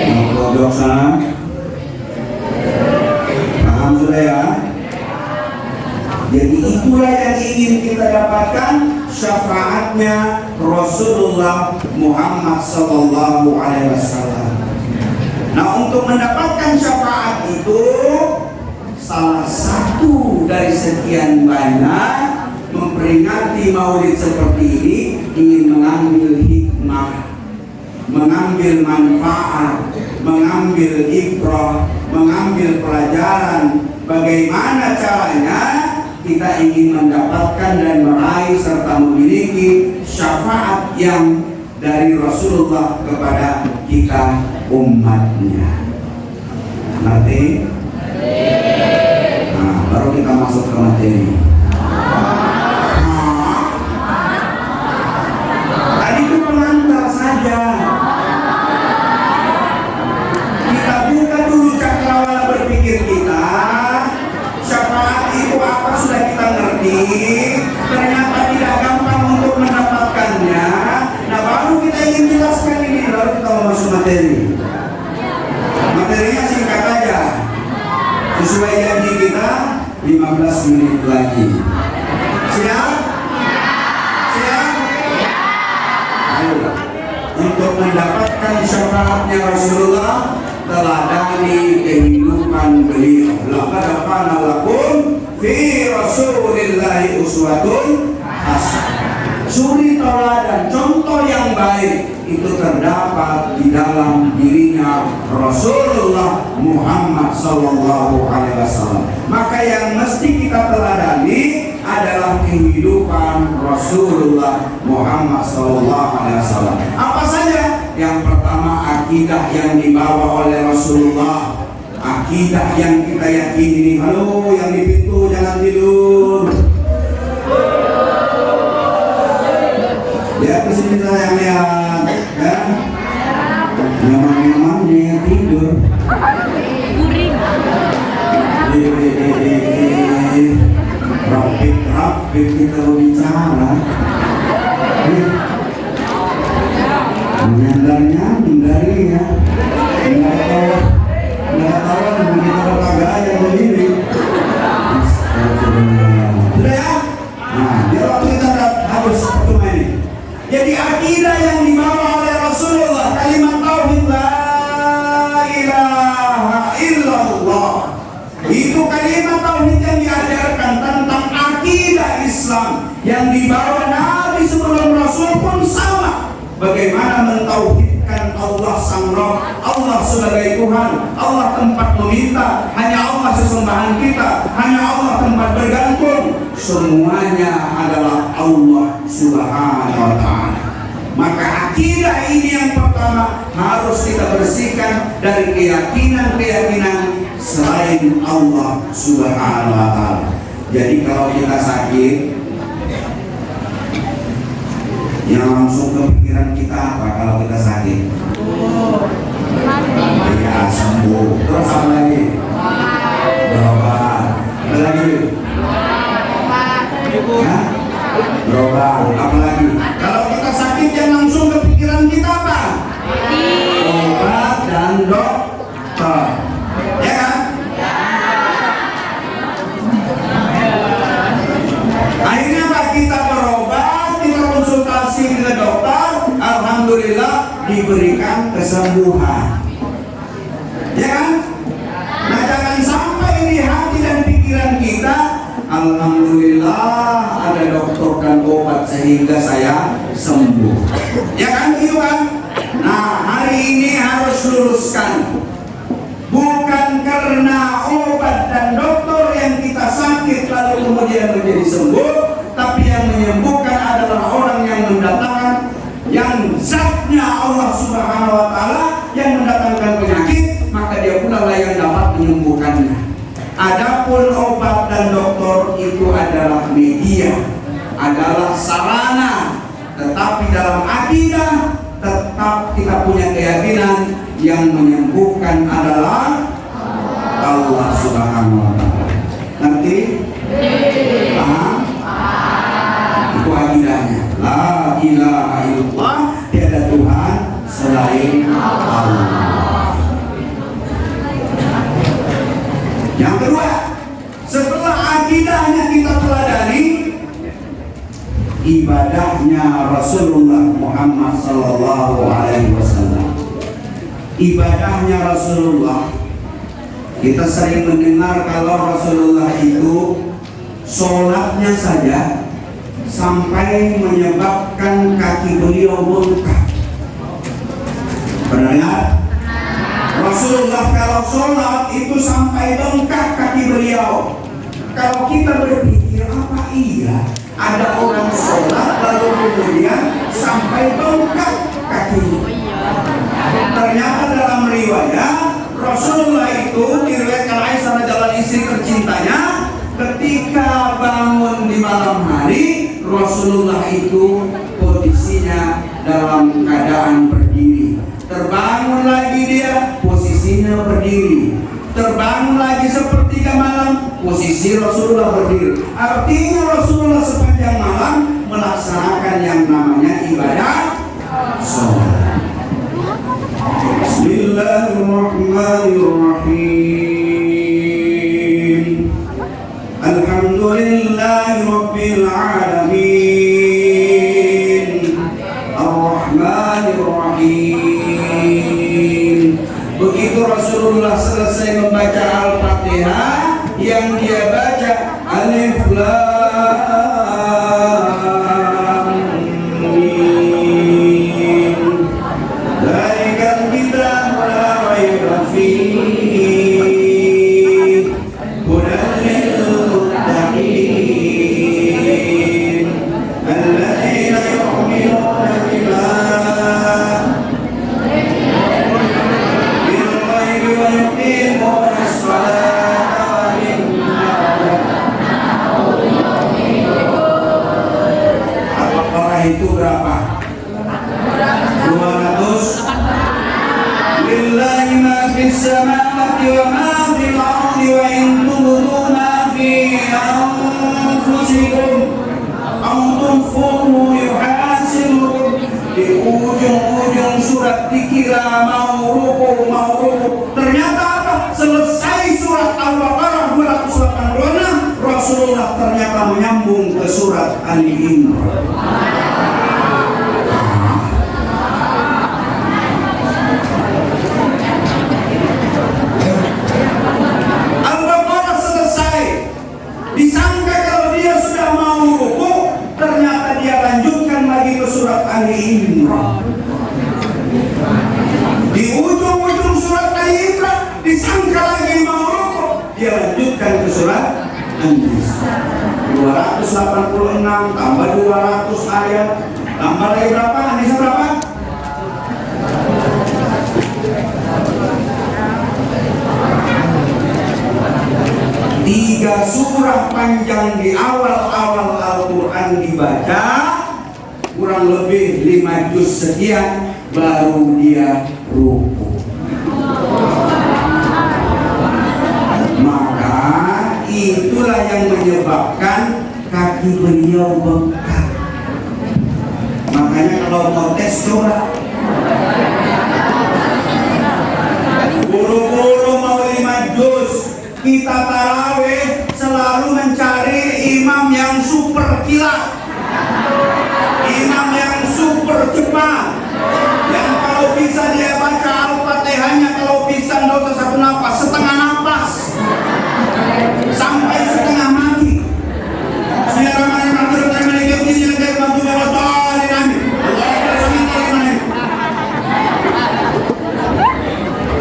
Yang pojok sana? Paham sudah ya? Jadi itulah yang ingin kita dapatkan, syafaatnya Rasulullah Muhammad sallallahu alaihi wasallam. Nah, untuk mendapatkan syafaat itu salah satu dari sekian banyak memperingati maulid seperti ini, ingin mengambil hikmah, mengambil manfaat, mengambil ibrah, mengambil pelajaran bagaimana caranya kita ingin mendapatkan dan meraih serta memiliki syafaat yang dari Rasulullah kepada kita umatnya. Ngerti? Nah, baru kita masuk ke materi. Tadi itu pengantar saja. Kita buka dulu cakrawala berpikir kita. Syafaat itu apa sudah kita ngerti. Ternyata tidak gampang untuk mendapatkannya. Nah, baru kita ingin jelaskan ini. Baru kita masuk materi. Materinya singkat aja. Sesuai janji kita 15 menit lagi. Siap? Siap? Ayo. Untuk mendapatkan syafaatnya Rasulullah, teladani kehidupan beliau. Laqad kana lakum fi Rasulillahi uswatun hasanah. Suri teladan, contoh yang baik itu terdapat di dalam dirinya Rasulullah Muhammad sallallahu alaihi wasallam. Maka yang mesti kita teladani adalah kehidupan Rasulullah Muhammad sallallahu alaihi wasallam. Apa saja? Yang pertama, akidah yang dibawa oleh Rasulullah. Akidah yang kita yakini. Halo, yang di pintu jangan tidur. Ya, kesini saya lihat, ya. Nyaman-nyaman dia tidur. Rapik kita berbicara. Nyandar-nyandar ya. Nggak tahu begitu berlagak yang begini. Sudah ya? Nah, biar waktu kita habis pertemuan ini. Jadi akidah yang dibawa oleh Rasulullah, kalimat tauhid la ilaha illallah. Itu kalimat tauhid yang diajarkan tentang akidah Islam yang dibawa Nabi sebelum Rasul pun sama. Bagaimana mentauhidkan Allah Sang Rabb, Allah sebagai Tuhan, Allah tempat meminta, hanya Allah sesembahan kita, hanya Allah tempat bergantung. Semuanya adalah Allah Subhanahu wa ta'ala. Maka akidah ini yang pertama harus kita bersihkan dari keyakinan-keyakinan selain Allah Subhanahu wa ta'ala. Jadi kalau kita sakit, yang langsung ke pikiran kita apa kalau kita sakit? Ya sembuh. Terus apa lagi? Berobat. Apa lagi? Ya? Berobat. Apa lagi? Kalau kita sakit yang langsung ke pikiran kita apa? Obat dan dokter. Ya kan? Akhirnya Pak, kita berobat, kita konsultasi ke dokter, alhamdulillah diberikan kesembuhan. Ya kan? Nah, jangan sampai ini hati dan pikiran kita, alhamdulillah ada dokter dan obat sehingga saya sembuh. Ya kan, gitu kan? Nah, hari ini harus luruskan. Bukan karena obat dan dokter yang kita sakit lalu kemudian menjadi sembuh, tapi yang menyembuhkan adalah orang yang mendatangkan, yang zatnya Allah Subhanahu wa ta'ala yang mendatangkan penyakit, maka dia pula lah yang dapat menyembuhkannya. Adapun obat dan dokter itu adalah media, adalah sarana, tetapi dalam akidah tetap kita punya keyakinan yang menyembuhkan adalah Allah Subhanahu wa ta'ala. Ngerti? Paham? Itu akidahnya. La ilaha illallah, tiada Tuhan selain Allah. Yang kedua, setelah akidahnya kita teladani, ibadahnya Rasulullah Muhammad sallallahu alaihi wasallam. Ibadahnya Rasulullah, kita sering mendengar kalau Rasulullah itu sholatnya saja sampai menyebabkan kaki beliau bengkak. Pernah lihat? Rasulullah kalau sholat itu sampai bengkak kaki beliau. kalau kita berpikir apa iya ada orang sholat lalu kemudian sampai bengkak kakinya. Ternyata dalam riwayat Rasulullah itu diriwayatkan Aisyah adalah istri tercintanya, ketika bangun di malam hari Rasulullah itu posisinya dalam keadaan berdiri. Terbangun lagi dia posisinya berdiri. Terbangun lagi sepertiga malam posisi Rasulullah berdiri. Artinya Rasulullah sepanjang malam melaksanakan yang namanya ibadah sholat. Bismillahirrahmanirrahim. Alhamdulillahi rabbil alamin. Ar-Rahmanir-Rahim. Begitu Rasulullah selesai membaca Al-Fatihah, yang dia baca Alif Lam Mim. Dzalikal kitabu la raiba fihi hudan lil muttaqin alladzina yu'minuna bima bil ghaibi wa yuqimuna as-salata wa mimma Al-Baqarah itu berapa? 200. Lillahi ma fis samawati wa ma fil ardi wa in tubdu ma fi anfusikum aw tukhfuhu yuhasibukum. Di ujung-ujung surat dikira mau ruku. Ternyata apa? Selesai surat Al-Baqarah 286, Rasulullah ternyata menyambung ke surat Ali Imran. Al-Baqarah selesai. Disangka kalau dia sudah mau ruku, ternyata dia lanjutkan lagi ke surat Ali Imran. Di ujung-ujung surat Ali Imran disangka lagi mau ruku, dia lanjutkan ke surat An-Nisa. 286 tambah 200 ayat, tambah lagi berapa? An-Nisa berapa? Tiga surah panjang di awal-awal Al-Quran dibaca, kurang lebih 5 juz sekian, baru dia ruku. Maka itulah yang menyebabkan kaki beliau bengkak. Makanya kalau mau tes coba. Buru-buru mau 5 juz, kita tarawih selalu mencari imam yang super kilat, imam yang super cepat, yang kalau bisa dia baca Al-Fatihahnya kalau bisa nggak usah satu nafas, setengah nafas sampai setengah mati.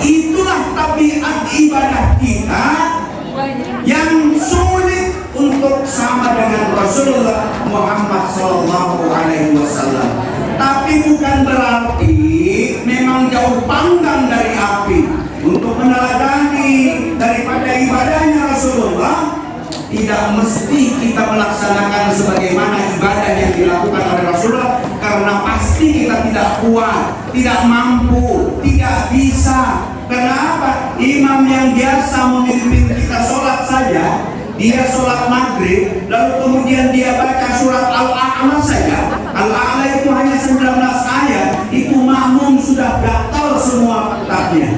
Itulah tabiat ibadah kita yang sulit untuk sama dengan Rasulullah Muhammad SAW. Tapi bukan berarti memang jauh panggang dari api. Untuk meneladani daripada ibadahnya Rasulullah, tidak mesti kita melaksanakan sebagaimana ibadah yang dilakukan oleh Rasulullah, karena pasti kita tidak kuat, tidak mampu, tidak bisa. Kenapa? Imam yang biasa memimpin kita sholat saja, dia sholat maghrib, lalu kemudian dia baca surat Al-A'la saja. Al-A'la itu hanya 19 ayat, itu makmum sudah gatal semua kitabnya.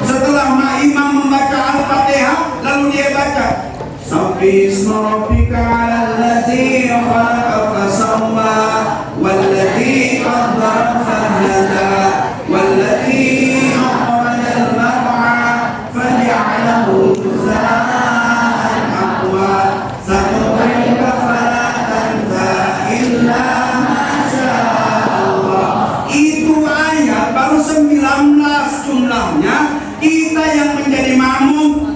Setelah imam membaca Al-Fatihah, lalu dia baca Sabbihisma rabbika 'alal ladzi khalaqa fasawwa walladzi qaddara fahada walladzi akhrajal mar'a faj'alahu ghutha'an ahwa sanuqrika fala tansa illa ma sya'allah. Itu ayat baru 19 jumlahnya. Kita yang menjadi makmum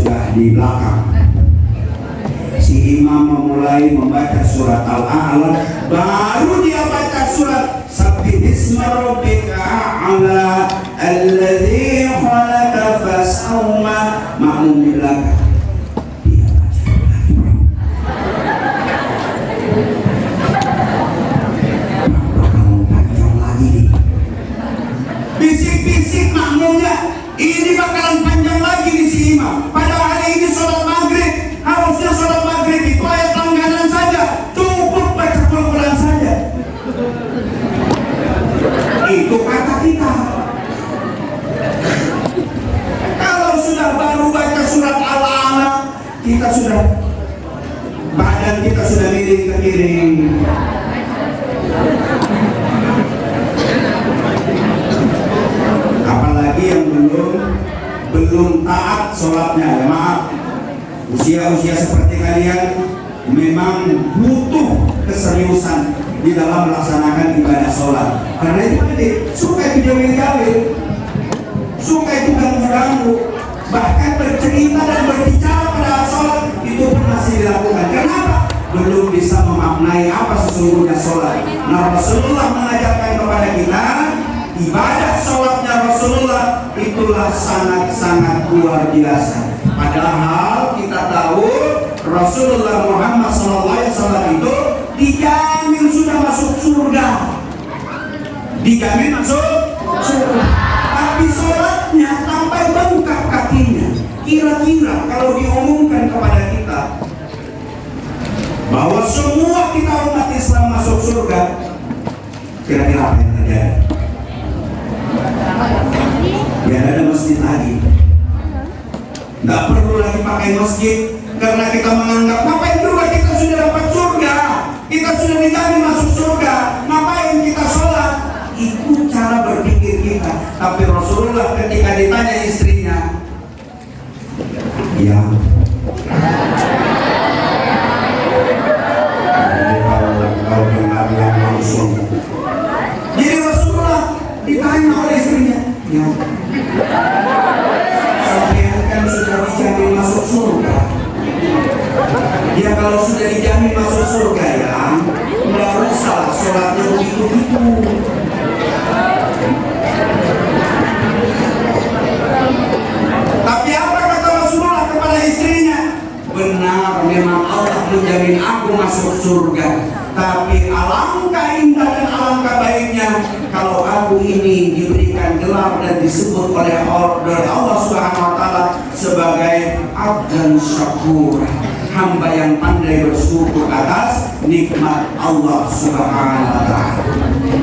sudah di belakang. Si imam memulai membaca surat Al-A'la, baru dia baca surat Sabbihisma rabbika a'la alladzi khalaqa fasawwa. Makmum di belakang dia baca lagi, kamu panjang lagi nih. Bisik-bisik makmumnya, ini bakalan panjang lagi di si imam. Padahal hari ini sholat maghrib, harusnya sholat maghrib itu ayat langganan saja, cukup baca Quran saja. Itu kata kita. Kalau sudah baru baca surat Al-A'la, kita sudah, badan kita sudah miring ke kiri. Apalagi yang belum taat sholatnya, ya maaf. Usia-usia seperti kalian memang butuh keseriusan di dalam melaksanakan ibadah sholat. Karena itu tadi suka video-video, suka itu ganggu-ganggu, bahkan bercerita dan berbicara pada sholat itu pun masih dilakukan. Kenapa? Belum bisa memaknai apa sesungguhnya sholat. Nah, Rasulullah mengajarkan kepada kita, ibadah sholatnya Rasulullah itulah sangat-sangat luar biasa. Padahal kita tahu Rasulullah Muhammad SAW itu dijamin sudah masuk surga, dijamin masuk surga. Tapi sholatnya sampai bengkak kakinya. Kira-kira kalau diumumkan kepada kita bahwa semua kita umat Islam masuk surga, kira-kira apa yang terjadi? Ya ada masjid lagi, nggak perlu lagi pakai masjid karena kita menganggap ngapain juga kita sudah dapat surga, kita sudah dijamin masuk surga, ngapain kita sholat? Itu cara berpikir kita. Tapi Rasulullah ketika ditanya istrinya, ya kalau dengar yang langsung. Jadi Rasulullah ditanya oleh istrinya, ya sampean kan sudah dijamin masuk surga. Ya kalau sudah dijamin masuk surga ya nggak usah sholatnya begitu-begitu. Tapi apa kata Rasulullah kepada istrinya? Benar, memang Allah menjamin aku masuk surga. Tapi alangkah indah dan alangkah baiknya kalau aku ini diberikan gelar dan disebut oleh Allah Subhanahu wa Ta'ala sebagai abdan syakur, hamba yang pandai bersyukur atas nikmat Allah Subhanahu wa Ta'ala.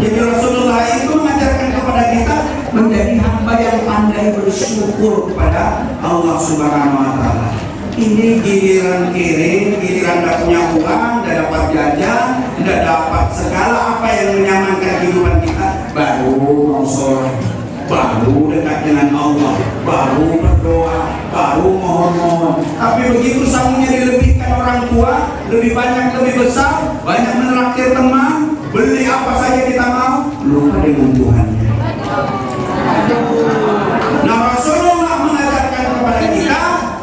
Jadi Rasulullah itu mengajarkan kepada kita menjadi hamba yang pandai bersyukur kepada Allah Subhanahu wa Ta'ala. Ini giliran kiri, giliran tidak punya uang, tidak dapat jajan, tidak dapat segala apa yang menyamankan kehidupan kita, baru mau sholat, baru dekat dengan Allah, baru berdoa, baru mohon-mohon. Tapi begitu sangunya dilebihkan orang tua, lebih banyak, lebih besar, banyak menraktir teman, beli apa saja kita mau, lupa dengan Tuhannya. Nah, Rasulullah mengajarkan kepada kita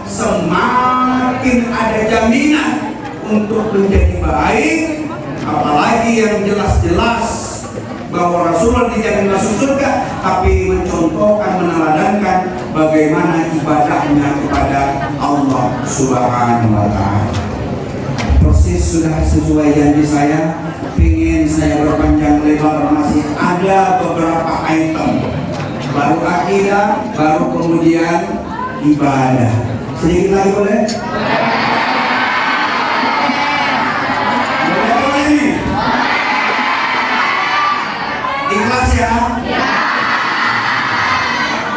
semakin ada jaminan untuk menjadi baik, apalagi yang jelas-jelas bahwa Rasulullah dijamin masuk surga, tapi mencontohkan, meneladankan bagaimana ibadahnya kepada Allah Subhanahu wa Ta'ala. Persis sudah sesuai janji saya, ingin saya berpanjang lebar, masih ada beberapa item, baru akidah, baru kemudian ibadah. Sedikit lagi boleh? Boleh ini? Ikhlas ya?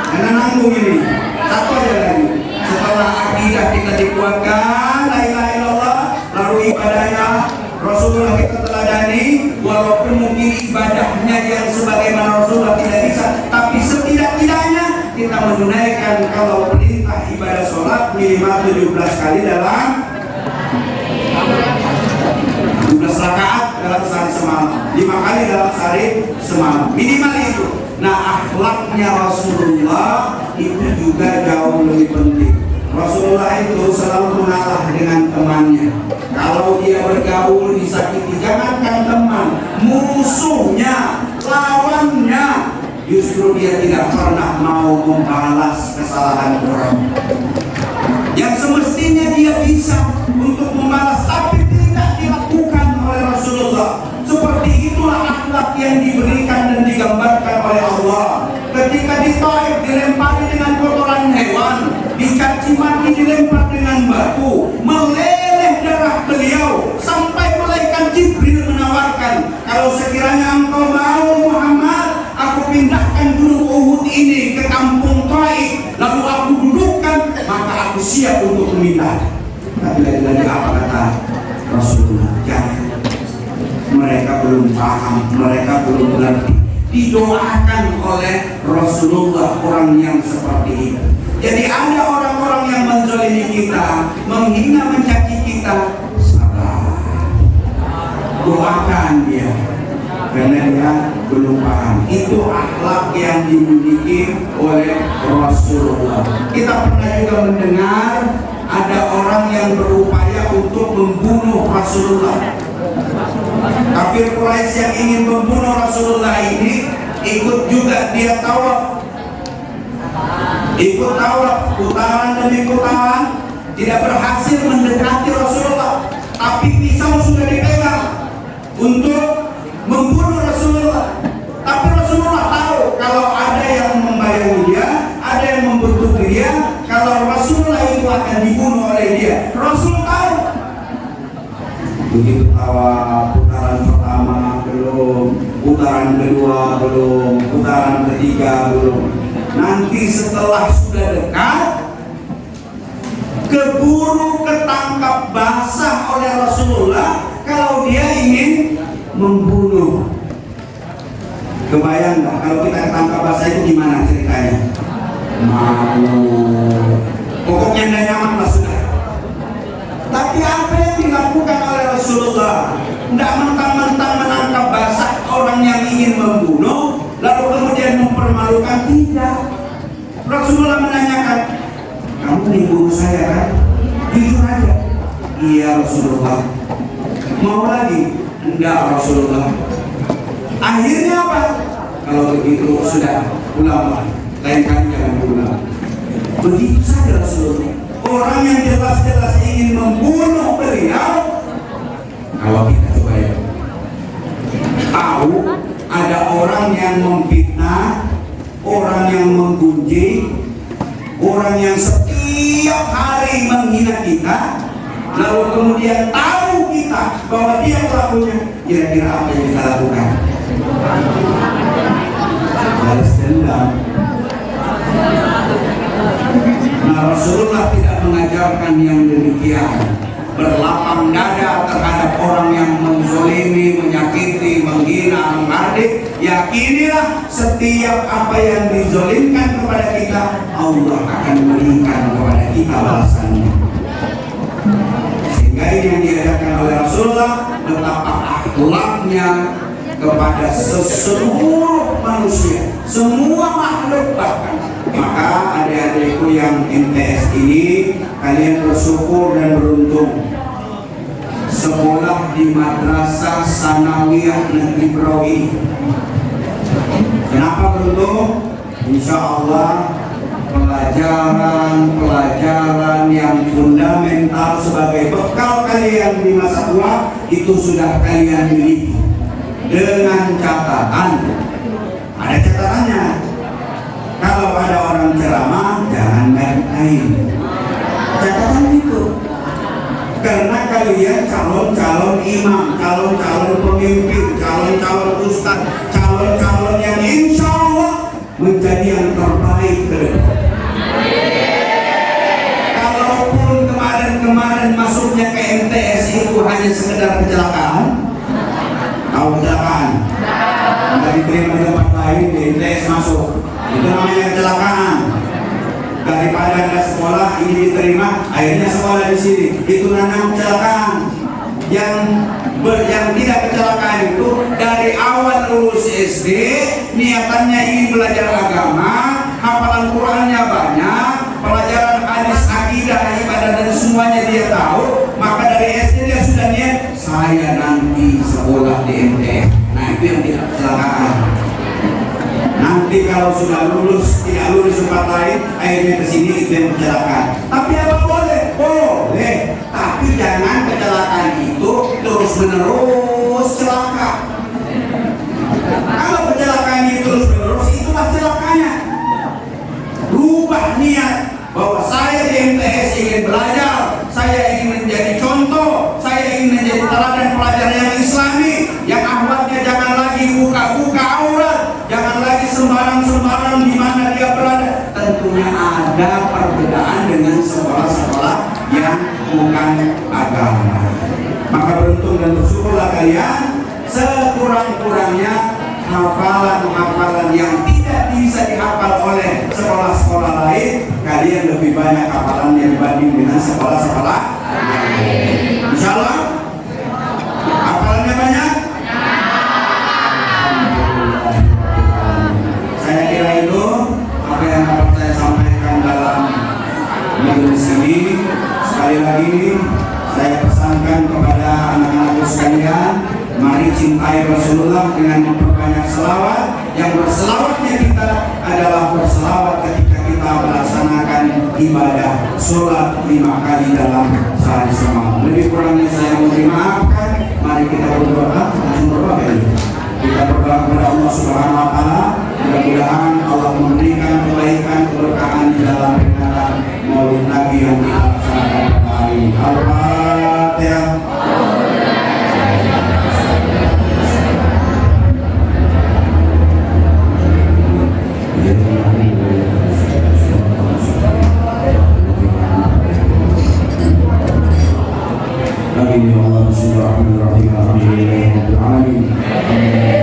Karena nanggung ini. Satu aja lagi. Setelah akidah kita dikuatkan, la ilaha illallah, lalu ibadahnya Rasulullah kita teladani, walaupun mungkin ibadahnya yang sebagaimana Rasulullah tidak bisa, tapi setidak-tidaknya kita menunaikan kalau perintah ibadah sholat minimal 17 kali dalam 12 rakaat dalam sehari semalam, 5 kali dalam sehari semalam, minimal itu. Nah, akhlaknya Rasulullah itu juga jauh lebih penting. Rasulullah itu selalu mengalah dengan temannya. Kalau dia bergaul disakiti, jangankan teman, musuhnya, lawannya, justru dia tidak pernah mau membalas kesalahan orang. Yang semestinya dia bisa untuk membalas, tapi tidak dilakukan oleh Rasulullah. Seperti itulah akhlak yang diberikan dan digambarkan oleh Allah. Ketika di Taif dilempari dengan kotoran hewan, dicaci maki, dilempar dengan batu, meleleh darah beliau, sampai malaikat Jibril menawarkan, kalau sekiranya engkau mau Muhammad, aku pindahkan gunung Uhud ini ke kampung Taif, lalu aku dudukkan, maka aku siap untuk memindah. Tapi lagi-lagi apa kata Rasulullah? Jangan. Mereka belum paham, mereka belum mengerti. Didoakan oleh Rasulullah orang yang seperti itu. Jadi ada orang-orang yang menzalimi kita, menghina, mencaci kita, sabar, doakan dia, karena dia belum paham. Itu akhlak yang dimiliki oleh Rasulullah. Kita pernah juga mendengar ada orang yang berupaya untuk membunuh Rasulullah. Kafir Quraisy yang ingin membunuh Rasulullah ini ikut juga dia tawaf, putaran demi putaran, tidak berhasil mendekati Rasulullah, tapi pisau sudah dipegang untuk membunuh Rasulullah. Tapi Rasulullah tahu kalau ada yang membayangi dia, ada yang membentuk dia, kalau Rasulullah itu akan dibunuh oleh dia. Rasul tahu. Begitu tawaf, putaran pertama belum, putaran kedua belum, putaran ketiga belum. Nanti setelah sudah dekat, keburu ketangkap basah oleh Rasulullah kalau dia ingin membunuh. Kebayang nggak kalau kita ketangkap basah itu gimana ceritanya? Malu, pokoknya nggak nyaman lah sudah. Tapi apa yang dilakukan oleh Rasulullah? Tidak mentang-mentang menangkap basah orang yang ingin membunuh, lalu kemudian mempermalukan, tidak. Rasulullah menanyakan, kamu membunuh saya kan? Jujur aja. Iya Rasulullah. Mau lagi? Enggak Rasulullah. Akhirnya apa? Kalau begitu sudah ulama, lain kali jangan pulang. Begitu saja Rasulullah. Orang yang jelas-jelas ingin membunuh beliau, kalau kita coba ya, tahu ada orang yang memfitnah, orang yang menggunjing, orang yang setiap hari menghina kita, lalu kemudian tahu kita bahwa dia pelakunya, kira-kira apa yang kita lakukan? Balas dendam. Nah, Rasulullah tidak mengajarkan yang demikian. Berlapang dada terhadap orang yang menzolimi, menyakiti, menghina, menghardik. Yakinilah setiap apa yang dizolimkan kepada kita, Allah akan berikan kepada kita balasannya. Sehingga ini yang diajarkan oleh Rasulullah, betapa akhlaknya kepada seluruh manusia, semua makhluk bahkan. Maka adik-adikku yang MTS ini, kalian bersyukur dan beruntung sekolah di Madrasah Sanawiyah Negeri Berau ini. Kenapa beruntung? Insya Allah pelajaran yang fundamental sebagai bekal kalian di masa tua itu sudah kalian miliki. Dengan catatan, ada catatannya. Kalau ada orang ceramah, jangan main-main. Catatan itu. Karena kalian calon-calon imam, calon-calon pemimpin, calon-calon ustaz, calon-calon yang insya Allah menjadi yang terbaik ke depan. Kalaupun kemarin masuknya ke MTS itu hanya sekedar kecelakaan, tahu kecelakaan? Nggak diterima di tempat lain, di MTS masuk. Itu namanya kecelakaan. Daripada anda sekolah ini diterima, akhirnya sekolah di sini. Itu namanya kecelakaan. Yang tidak kecelakaan itu dari awal lulus SD, niatannya ingin belajar agama, hafalan Qurannya banyak, pelajaran hadis akidah Nanti kalau sudah lulus, tidak lulus tempat lain, akhirnya ke sini itu yang kecelakaan. Tapi apa boleh? Boleh. Tapi jangan kecelakaan itu terus menerus celaka. Kalau kecelakaan itu terus menerus, itulah celakanya. Rubah niat bahwa saya di MTS ingin belajar, saya ingin menjadi contoh, saya ingin menjadi teladan pelajar yang islami, yang akhlaknya jangan lagi buka-buka aurat, jangan lagi sembarang-sembarang di mana dia berada. Tentunya ada perbedaan dengan sekolah-sekolah yang bukan agama. Maka beruntung dan bersyukurlah kalian, sekurang-kurangnya hafalan-hafalan yang tidak bisa dihafal oleh sekolah-sekolah lain, kalian lebih banyak hafalannya dibanding dengan sekolah-sekolah lain. Insya Allah hafalannya banyak. Saya kira itu apa yang dapat saya sampaikan dalam majelis ini. Sekali lagi saya pesankan kepada anak-anakku sekalian, mari cintai Rasulullah dengan memperbanyak selawat. Yang berselawatnya kita adalah berselawat ketika kita melaksanakan ibadah sholat 5 kali dalam sehari semalam. Lebih kurangnya saya mohon maafkan. Mari kita berdoa. Kita berdoa kepada Allah Subhanahu Wa Taala. Mudah-mudahan Allah memberikan kebaikan, keberkahan di dalam peringatan Maulid Nabi yang kita laksanakan pada hari ini. Al-Fatihah. Amin ya Allah. Bismillahirrahmanirrahim. Alhamdulillahirabbil alamin.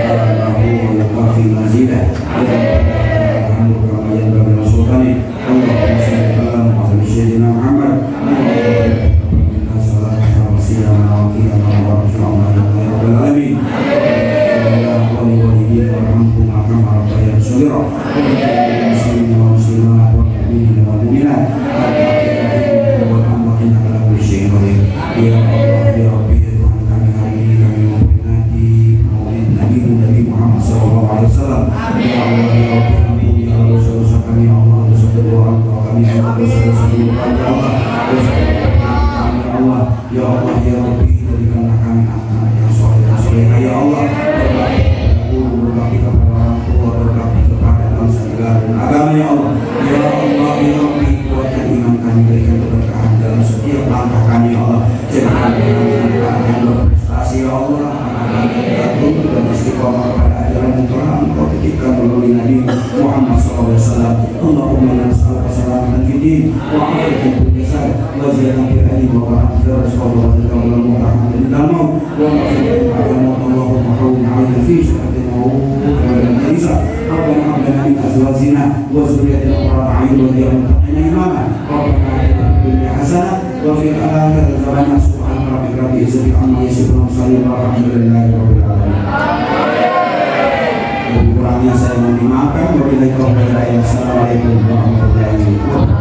Allahu yaghfi mazidah. Alhamdulillah ya rabbil sultani. Allahumma shalli ala Muhammad sayyidina Muhammad. Ya Allah, ya Rabbi, Tuhan kami hari ini kami memperingati Maulid Nabi Muhammad SAW. Ya Allah, ya Rabbi, ampuni ya Allah dosa-dosa kami, ya Allah, dosa kedua orang tua kami, ya Allah, dosa-dosa dulu kami, ya Allah, dosa kami, ya Allah, ya Allah, ya Rabbi, jadikanlah kami anak-anak yang soleh dan soleha, ya Allah, berbakti kepada orang tua, berbakti kepada bangsa negara dan agama, ya Allah, ya Allah, ya Rabbi, kuatkan iman kami, berikan keberkahan dalam setiap langkah kami, ya Allah. Jadikan anak-anak yang berprestasi, ya Allah, anak-anak yang tunduk dan istiqomah kepada ajaran yang telah Engkau titipkan melalui Nabi Muhammad SAW. Allahumma nas'aluka salamatan fid din wa afiyatan fil jasad wa ziyadatan fil ilmi wa barakatan fil rizqi wa rahmatan wa rahmatan lil maut wa afiyatan ba'da maut. Allahumma hawwin 'alaina fi sha'atin maut wa la nisa. Rabbana hab lana min azwajina wa dhurriyyatina qurrata a'yun waj'alna imama. Rabbana atina fid dunya hasanah wa fil akhirati hasanah. Subhana rabbika rabbil izzati amma yasifun wa salamun 'alal mursalin. Kurangnya saya mohon dimaafkan. Wabillahi taufiq wal hidayah. Assalamualaikum warahmatullahi wabarakatuh.